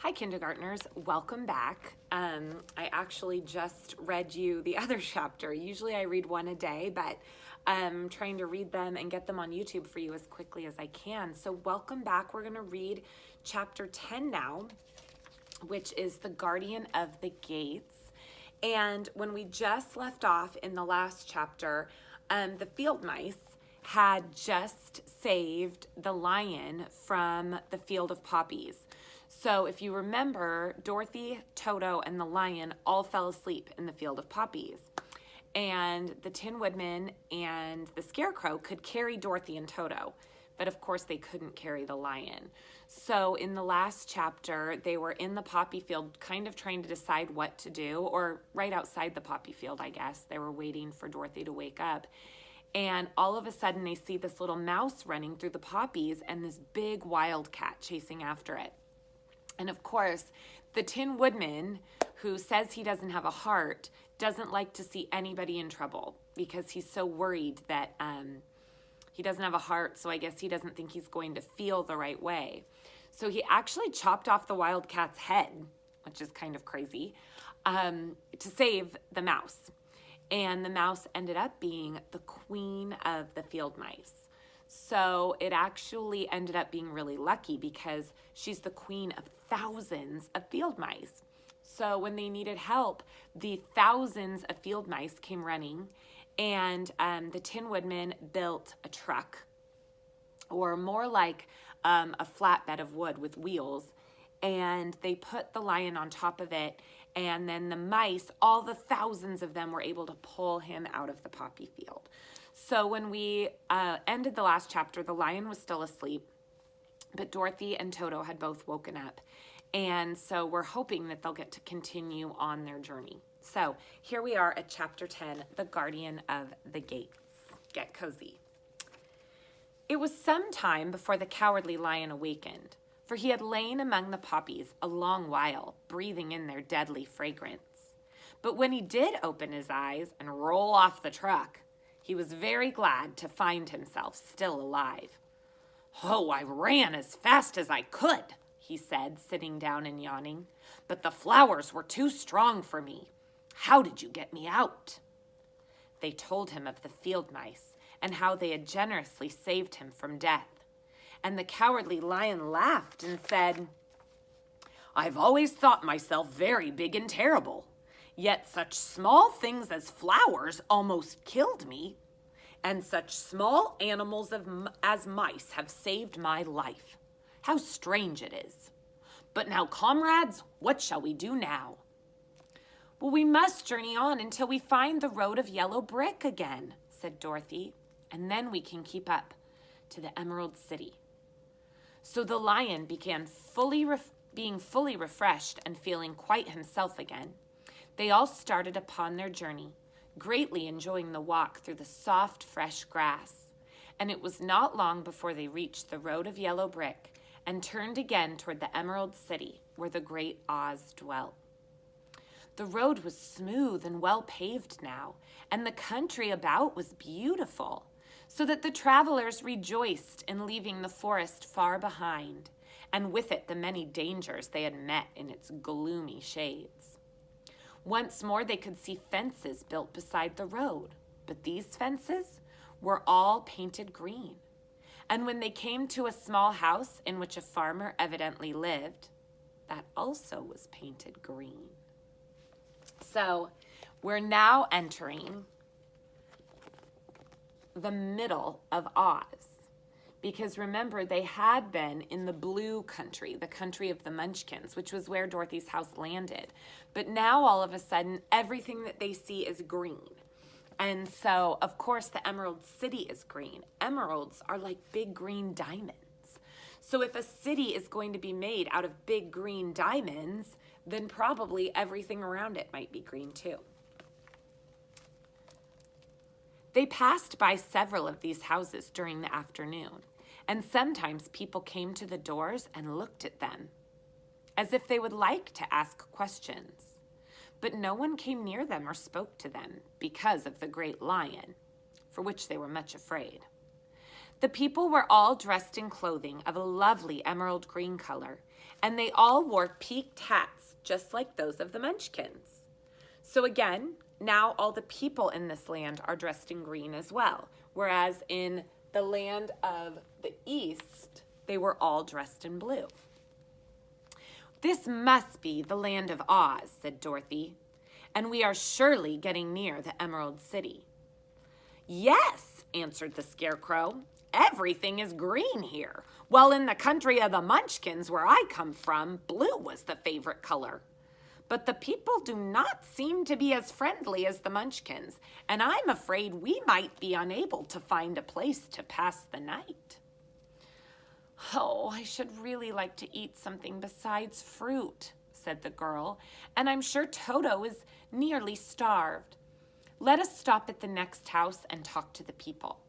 Hi, kindergartners. Welcome back. I actually just read you the other chapter. Usually I read one a day, but I'm trying to read them and get them on YouTube for you as quickly as I can. So welcome back. We're going to read chapter 10 now, which is The Guardian of the Gates. And when we just left off in the last chapter, the field mice had just saved the lion from the field of poppies. So if you remember, Dorothy, Toto, and the lion all fell asleep in the field of poppies. And the Tin Woodman and the Scarecrow could carry Dorothy and Toto, but of course they couldn't carry the lion. So in the last chapter, they were in the poppy field kind of trying to decide what to do, or right outside the poppy field, I guess. They were waiting for Dorothy to wake up. And all of a sudden they see this little mouse running through the poppies and this big wildcat chasing after it. And of course, the Tin Woodman, who says he doesn't have a heart, doesn't like to see anybody in trouble because he's so worried that he doesn't have a heart, so I guess he doesn't think he's going to feel the right way. So he actually chopped off the wildcat's head, which is kind of crazy, to save the mouse. And the mouse ended up being the queen of the field mice. So it actually ended up being really lucky because she's the queen of thousands of field mice. So when they needed help, the thousands of field mice came running, and the Tin Woodman built a truck, or more like a flatbed of wood with wheels, and they put the lion on top of it, and then the mice, all the thousands of them, were able to pull him out of the poppy field. So when we ended the last chapter, the lion was still asleep, but Dorothy and Toto had both woken up. And so we're hoping that they'll get to continue on their journey. So here we are at chapter 10, The Guardian of the Gates. Get cozy. It was some time before the Cowardly Lion awakened, for he had lain among the poppies a long while, breathing in their deadly fragrance. But when he did open his eyes and roll off the truck, he was very glad to find himself still alive. "Oh, I ran as fast as I could," he said, sitting down and yawning, "but the flowers were too strong for me. How did you get me out?" They told him of the field mice and how they had generously saved him from death. And the Cowardly Lion laughed and said, "I've always thought myself very big and terrible, yet such small things as flowers almost killed me, and such small animals as mice have saved my life. How strange it is. But now, comrades, what shall we do now?" "Well, we must journey on until we find the road of yellow brick again," said Dorothy, "and then we can keep up to the Emerald City." So the lion began being fully refreshed and feeling quite himself again. They all started upon their journey, greatly enjoying the walk through the soft, fresh grass. And it was not long before they reached the road of yellow brick and turned again toward the Emerald City, where the great Oz dwelt. The road was smooth and well paved now, and the country about was beautiful, so that the travelers rejoiced in leaving the forest far behind, and with it the many dangers they had met in its gloomy shades. Once more they could see fences built beside the road, but these fences were all painted green. And when they came to a small house in which a farmer evidently lived, that also was painted green. So we're now entering the middle of Oz, because remember, they had been in the blue country, the country of the Munchkins, which was where Dorothy's house landed. But now all of a sudden, everything that they see is green. And so, of course, the Emerald City is green. Emeralds are like big green diamonds. So if a city is going to be made out of big green diamonds, then probably everything around it might be green too. They passed by several of these houses during the afternoon, and sometimes people came to the doors and looked at them, as if they would like to ask questions. But no one came near them or spoke to them because of the great lion, for which they were much afraid. The people were all dressed in clothing of a lovely emerald green color, and they all wore peaked hats just like those of the Munchkins. So again, now all the people in this land are dressed in green as well, whereas in the land of the East, they were all dressed in blue. "This must be the land of Oz," said Dorothy, "and we are surely getting near the Emerald City." "Yes," answered the Scarecrow, "everything is green here, while in the country of the Munchkins, where I come from, blue was the favorite color. But the people do not seem to be as friendly as the Munchkins, and I'm afraid we might be unable to find a place to pass the night." "Oh, I should really like to eat something besides fruit," said the girl, "and I'm sure Toto is nearly starved. Let us stop at the next house and talk to the people."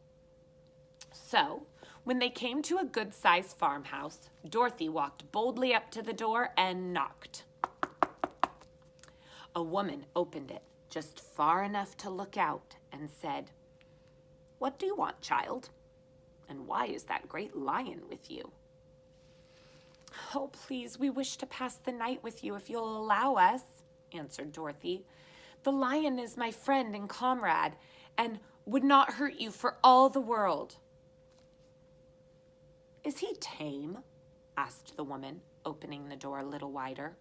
So, when they came to a good-sized farmhouse, Dorothy walked boldly up to the door and knocked. A woman opened it just far enough to look out and said, "What do you want, child? And why is that great lion with you?" "Oh, please, we wish to pass the night with you if you'll allow us," answered Dorothy. "The lion is my friend and comrade and would not hurt you for all the world." "Is he tame?" asked the woman, opening the door a little wider.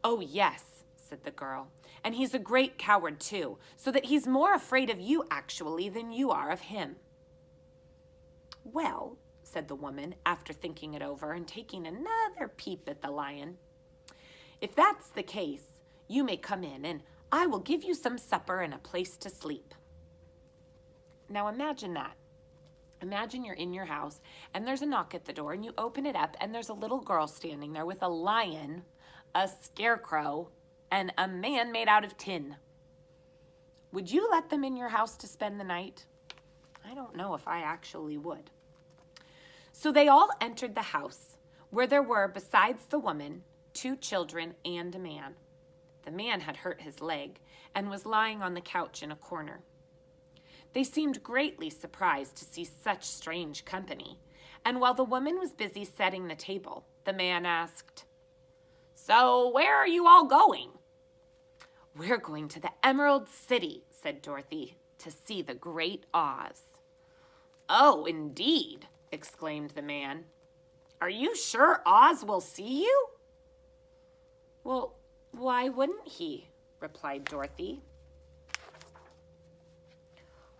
"Oh, yes," said the girl, "and he's a great coward too, so that he's more afraid of you actually than you are of him." "Well," said the woman, after thinking it over and taking another peep at the lion, "if that's the case, you may come in and I will give you some supper and a place to sleep." Now imagine that. Imagine you're in your house and there's a knock at the door and you open it up and there's a little girl standing there with a lion, a scarecrow, and a man made out of tin. Would you let them in your house to spend the night? I don't know if I actually would. So they all entered the house, where there were, besides the woman, 2 children and a man. The man had hurt his leg and was lying on the couch in a corner. They seemed greatly surprised to see such strange company, and while the woman was busy setting the table, the man asked, "So where are you all going?" "We're going to the Emerald City," said Dorothy, "to see the great Oz." "Oh, indeed," exclaimed the man. "Are you sure Oz will see you?" "Well, why wouldn't he?" replied Dorothy.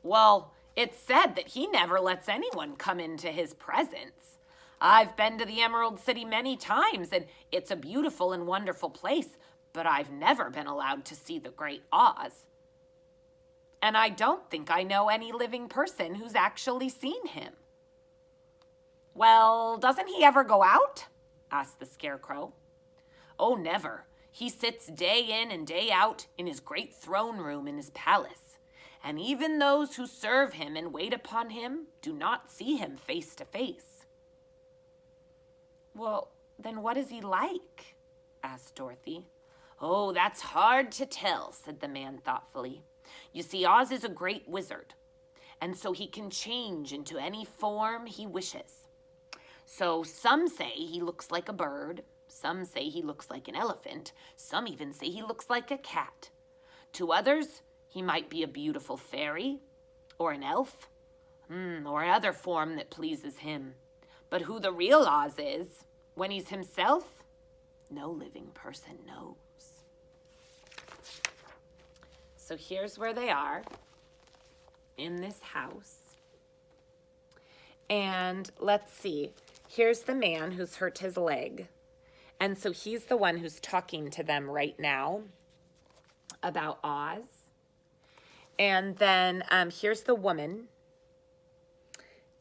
"Well, it's said that he never lets anyone come into his presence. I've been to the Emerald City many times, and it's a beautiful and wonderful place, but I've never been allowed to see the great Oz. And I don't think I know any living person who's actually seen him." "Well, doesn't he ever go out?" asked the Scarecrow. "Oh, never. He sits day in and day out in his great throne room in his palace, and even those who serve him and wait upon him do not see him face to face." "Well, then what is he like?" asked Dorothy. "Oh, that's hard to tell," said the man thoughtfully. "You see, Oz is a great wizard, and so he can change into any form he wishes. So some say he looks like a bird, some say he looks like an elephant, some even say he looks like a cat. To others, he might be a beautiful fairy, or an elf, or other form that pleases him. But who the real Oz is, when he's himself, no living person knows." So here's where they are, in this house. And let's see. Here's the man who's hurt his leg. And so he's the one who's talking to them right now about Oz. And then here's the woman.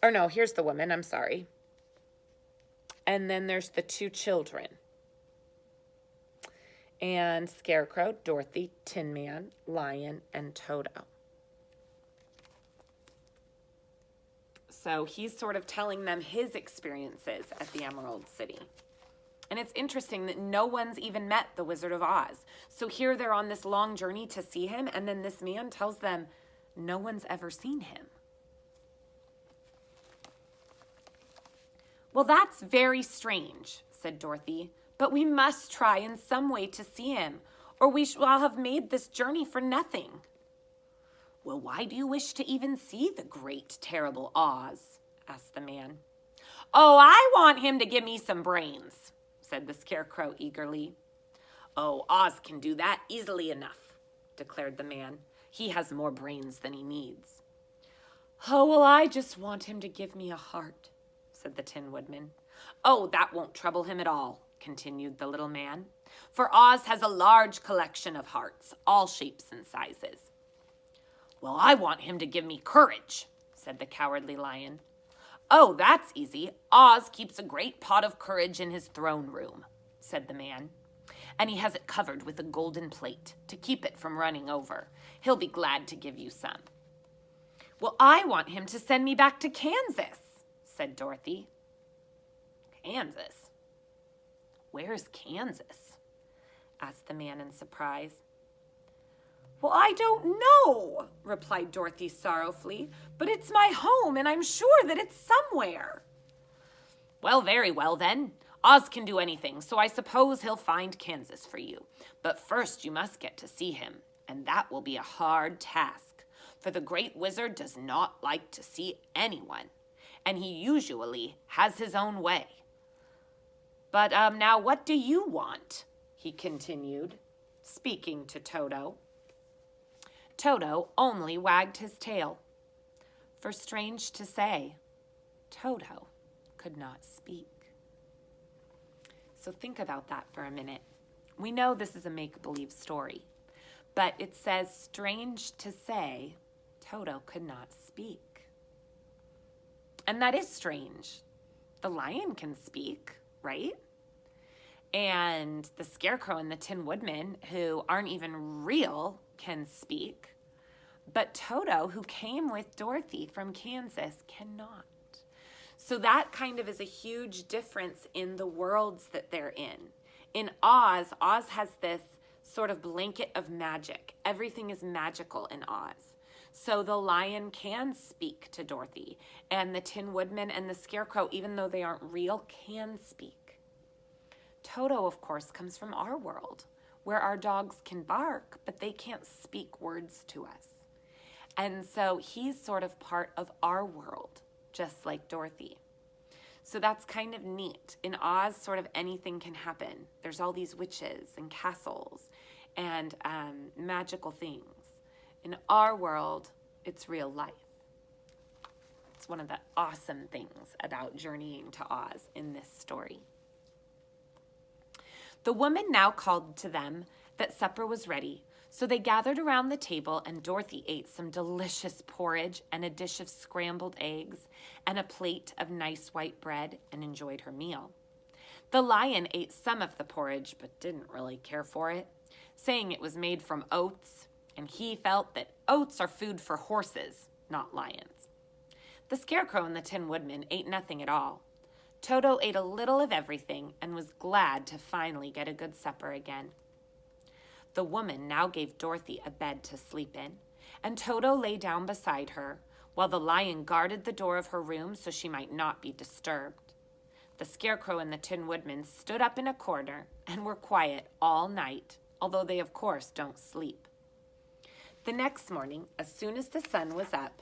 Or no, here's the woman, I'm sorry. And then there's the 2 children. And Scarecrow, Dorothy, Tin Man, Lion, and Toto. So he's sort of telling them his experiences at the Emerald City. And it's interesting that no one's even met the Wizard of Oz. So here they're on this long journey to see him, and then this man tells them no one's ever seen him. Well, that's very strange, said Dorothy, but we must try in some way to see him, or we shall have made this journey for nothing. Well, why do you wish to even see the great, terrible Oz? Asked the man. Oh, I want him to give me some brains, said the Scarecrow eagerly. Oh, Oz can do that easily enough, declared the man. He has more brains than he needs. Oh, well, I just want him to give me a heart, said the Tin Woodman. Oh, that won't trouble him at all, continued the little man, for Oz has a large collection of hearts, all shapes and sizes. Well, I want him to give me courage, said the Cowardly Lion. Oh, that's easy. Oz keeps a great pot of courage in his throne room, said the man, and he has it covered with a golden plate to keep it from running over. He'll be glad to give you some. Well, I want him to send me back to Kansas, said Dorothy. Kansas? Where's Kansas? Asked the man in surprise. Well, I don't know, replied Dorothy sorrowfully, but it's my home and I'm sure that it's somewhere. Well, very well then. Oz can do anything, so I suppose he'll find Kansas for you. But first you must get to see him, and that will be a hard task, for the Great Wizard does not like to see anyone, and he usually has his own way. But now what do you want? He continued, speaking to Toto. Toto only wagged his tail, for strange to say, Toto could not speak. So think about that for a minute. We know this is a make-believe story, but it says, strange to say, Toto could not speak. And that is strange. The lion can speak, right? And the Scarecrow and the Tin Woodman, who aren't even real, can speak. But Toto, who came with Dorothy from Kansas, cannot. So that kind of is a huge difference in the worlds that they're in. In Oz, Oz has this sort of blanket of magic. Everything is magical in Oz. So the lion can speak to Dorothy, and the Tin Woodman and the Scarecrow, even though they aren't real, can speak. Toto, of course, comes from our world, where our dogs can bark, but they can't speak words to us. And so he's sort of part of our world, just like Dorothy. So that's kind of neat. In Oz, sort of anything can happen. There's all these witches and castles and magical things. In our world, it's real life. It's one of the awesome things about journeying to Oz in this story. The woman now called to them that supper was ready, so they gathered around the table, and Dorothy ate some delicious porridge and a dish of scrambled eggs and a plate of nice white bread and enjoyed her meal. The lion ate some of the porridge but didn't really care for it, saying it was made from oats, and he felt that oats are food for horses, not lions. The Scarecrow and the Tin Woodman ate nothing at all. Toto ate a little of everything and was glad to finally get a good supper again. The woman now gave Dorothy a bed to sleep in, and Toto lay down beside her, while the lion guarded the door of her room so she might not be disturbed. The Scarecrow and the Tin Woodman stood up in a corner and were quiet all night, although they of course don't sleep. The next morning, as soon as the sun was up,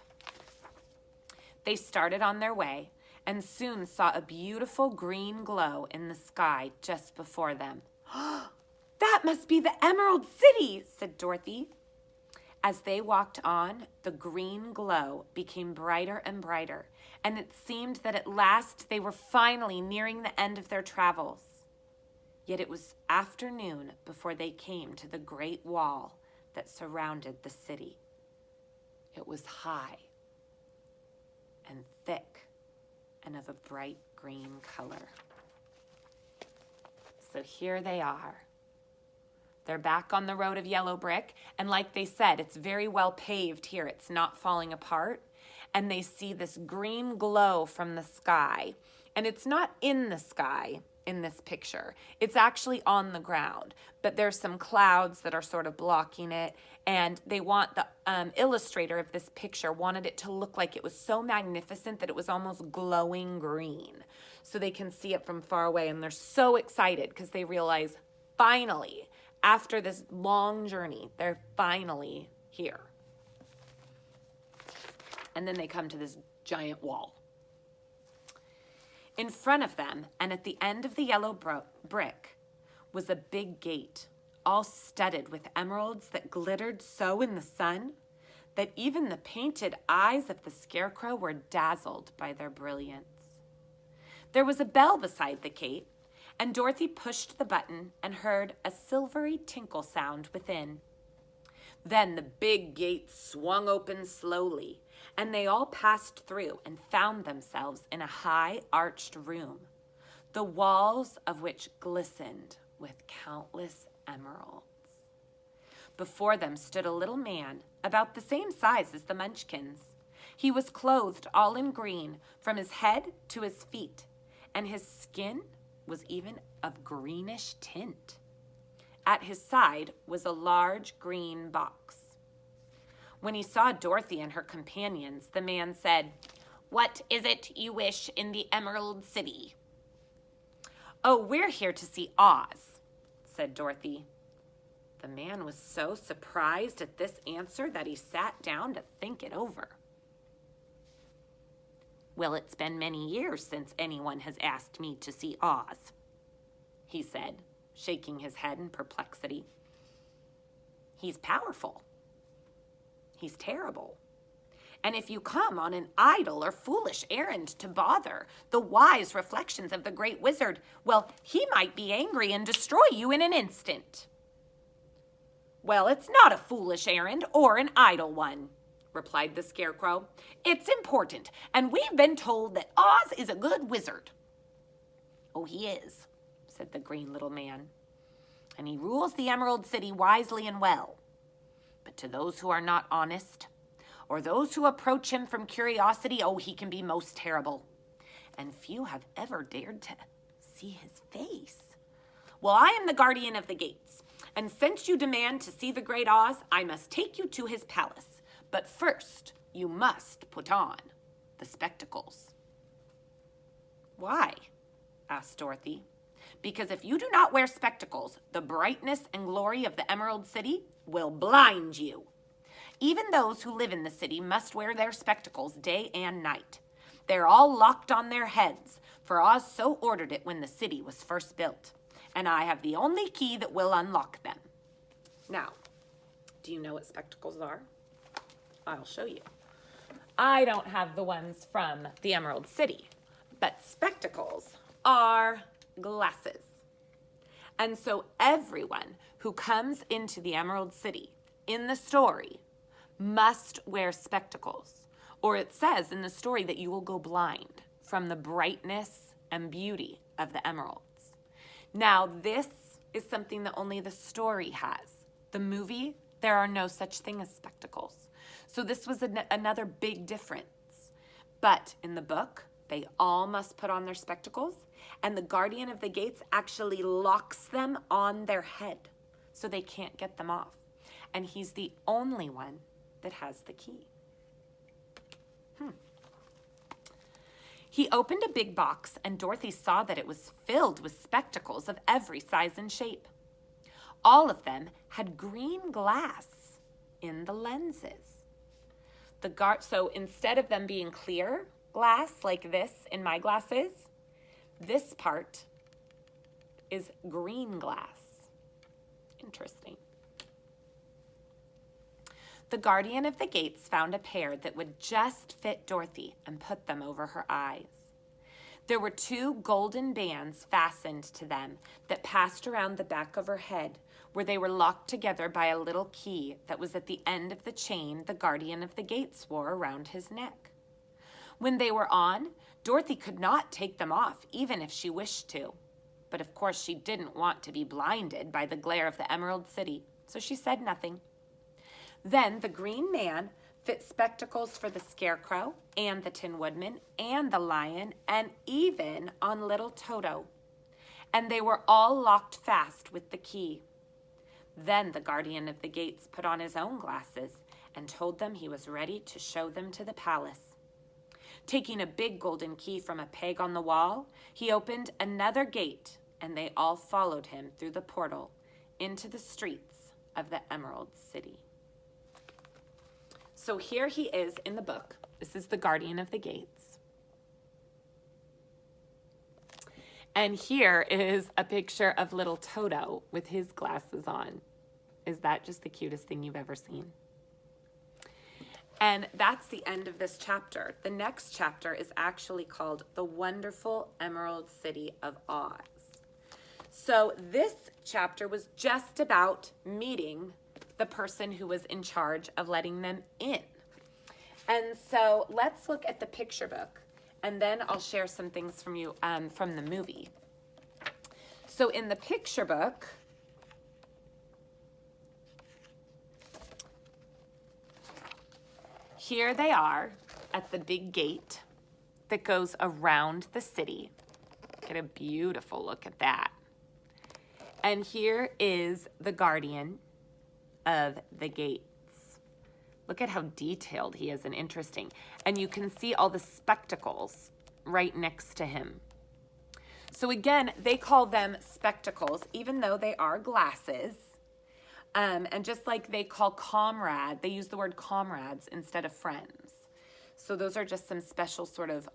they started on their way and soon saw a beautiful green glow in the sky just before them. That must be the Emerald City, said Dorothy. As they walked on, the green glow became brighter and brighter, and it seemed that at last they were finally nearing the end of their travels. Yet it was afternoon before they came to the great wall that surrounded the city. It was high and thick and of a bright green color. So here they are. They're back on the road of yellow brick, and like they said, it's very well paved here. It's not falling apart, and they see this green glow from the sky, and it's not in the sky in this picture. It's actually on the ground, but there's some clouds that are sort of blocking it, and they want the illustrator of this picture wanted it to look like it was so magnificent that it was almost glowing green. so they can see it from far away. And they're so excited because they realize finally, after this long journey, they're finally here. And then they come to this giant wall. In front of them, and at the end of the yellow brick, was a big gate, all studded with emeralds that glittered so in the sun that even the painted eyes of the Scarecrow were dazzled by their brilliance. There was a bell beside the gate, and Dorothy pushed the button and heard a silvery tinkle sound within. Then the big gate swung open slowly, and they all passed through and found themselves in a high arched room, the walls of which glistened with countless emeralds. Before them stood a little man about the same size as the Munchkins. He was clothed all in green from his head to his feet, and his skin was even of greenish tint. At his side was a large green box. When he saw Dorothy and her companions, the man said, "What is it you wish in the Emerald City?" "Oh, we're here to see Oz," said Dorothy. The man was so surprised at this answer that he sat down to think it over. "Well, it's been many years since anyone has asked me to see Oz," he said, shaking his head in perplexity. "He's powerful. He's terrible. And if you come on an idle or foolish errand to bother the wise reflections of the great wizard, well, he might be angry and destroy you in an instant." "Well, it's not a foolish errand or an idle one," replied the Scarecrow. "It's important, and we've been told that Oz is a good wizard." "Oh, he is," said the green little man, "and he rules the Emerald City wisely and well. But to those who are not honest, or those who approach him from curiosity, oh, he can be most terrible. And few have ever dared to see his face. Well, I am the guardian of the gates, and since you demand to see the great Oz, I must take you to his palace. But first, you must put on the spectacles." "Why?" asked Dorothy. "Because if you do not wear spectacles, the brightness and glory of the Emerald City will blind you. Even those who live in the city must wear their spectacles day and night. They're all locked on their heads, for Oz so ordered it when the city was first built, and I have the only key that will unlock them." Now, do you know what spectacles are? I'll show you. I don't have the ones from the Emerald City, but spectacles are glasses. And so everyone who comes into the Emerald City in the story must wear spectacles, or it says in the story that you will go blind from the brightness and beauty of the emeralds. Now, this is something that only the story has. The movie, there are no such thing as spectacles. So this was another big difference. But in the book, they all must put on their spectacles, and the guardian of the gates actually locks them on their head so they can't get them off. And he's the only one that has the key. He opened a big box, and Dorothy saw that it was filled with spectacles of every size and shape. All of them had green glass in the lenses. So instead of them being clear glass like this in my glasses, this part is green glass. Interesting. The guardian of the gates found a pair that would just fit Dorothy and put them over her eyes. There were 2 golden bands fastened to them that passed around the back of her head, where they were locked together by a little key that was at the end of the chain the guardian of the gates wore around his neck. When they were on, Dorothy could not take them off, even if she wished to. But of course she didn't want to be blinded by the glare of the Emerald City, so she said nothing. Then the Green Man fit spectacles for the Scarecrow and the Tin Woodman and the Lion and even on little Toto. And they were all locked fast with the key. Then the guardian of the gates put on his own glasses and told them he was ready to show them to the palace. Taking a big golden key from a peg on the wall, he opened another gate, and they all followed him through the portal into the streets of the Emerald City. So here he is in the book. This is the guardian of the gates. And here is a picture of little Toto with his glasses on. Is that just the cutest thing you've ever seen? And that's the end of this chapter. The next chapter is actually called The Wonderful Emerald City of Oz. So this chapter was just about meeting the person who was in charge of letting them in. And so let's look at the picture book, and then I'll share some things from you from the movie. So in the picture book, here they are at the big gate that goes around the city. Get a beautiful look at that. And here is the guardian of the gates. Look at how detailed he is and interesting. And you can see all the spectacles right next to him. So again, they call them spectacles, even though they are glasses. And just like they call comrade, they use the word comrades instead of friends. So those are just some special sort of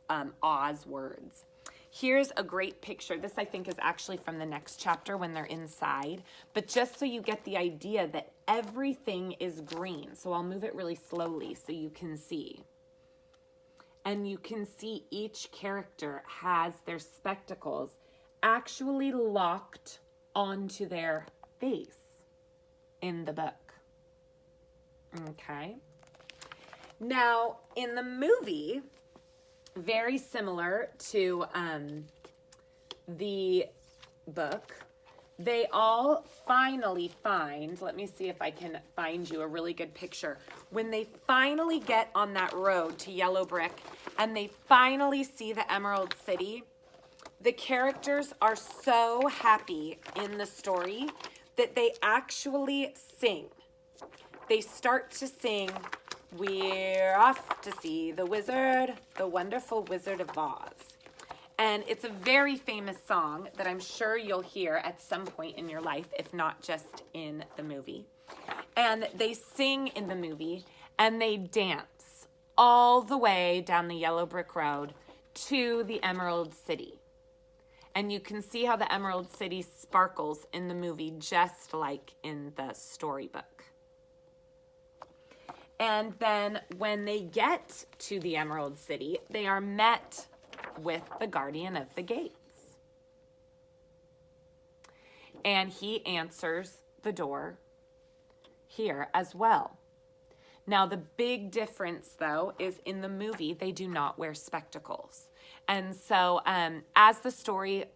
Oz words. Here's a great picture. This, I think, is actually from the next chapter when they're inside. But just so you get the idea that everything is green. So I'll move it really slowly so you can see. And you can see each character has their spectacles actually locked onto their face in the book. Okay. Now, in the movie, very similar to the book, they all finally find, let me see if I can find you a really good picture. When they finally get on that road to Yellow Brick and they finally see the Emerald City, the characters are so happy in the story that they actually sing. They start to sing, "We're off to see the wizard, the wonderful Wizard of Oz." And it's a very famous song that I'm sure you'll hear at some point in your life, if not just in the movie. And they sing in the movie and they dance all the way down the Yellow Brick Road to the Emerald City. And you can see how the Emerald City sparkles in the movie, just like in the storybook. And then when they get to the Emerald City, they are met with the guardian of the gates. And he answers the door here as well. Now, the big difference, though, is in the movie, they do not wear spectacles. And so as the story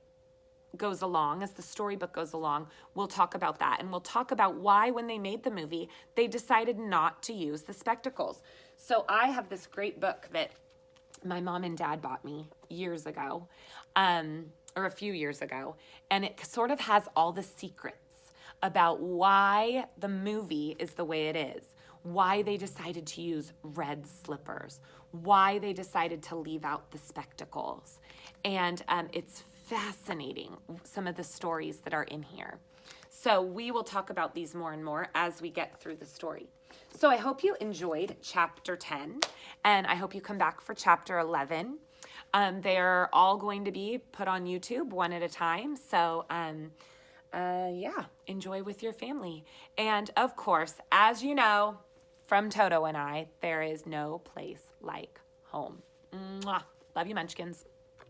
goes along, as the storybook goes along, we'll talk about that. And we'll talk about why, when they made the movie, they decided not to use the spectacles. So I have this great book that my mom and dad bought me years ago, or a few years ago. And it sort of has all the secrets about why the movie is the way it is, why they decided to use red slippers, why they decided to leave out the spectacles. And it's fascinating, some of the stories that are in here. So we will talk about these more and more as we get through the story. So I hope you enjoyed chapter 10, and I hope you come back for chapter 11. They're all going to be put on YouTube one at a time. So yeah, enjoy with your family. And of course, as you know, from Toto and I, there is no place like home. Mwah. Love you, Munchkins.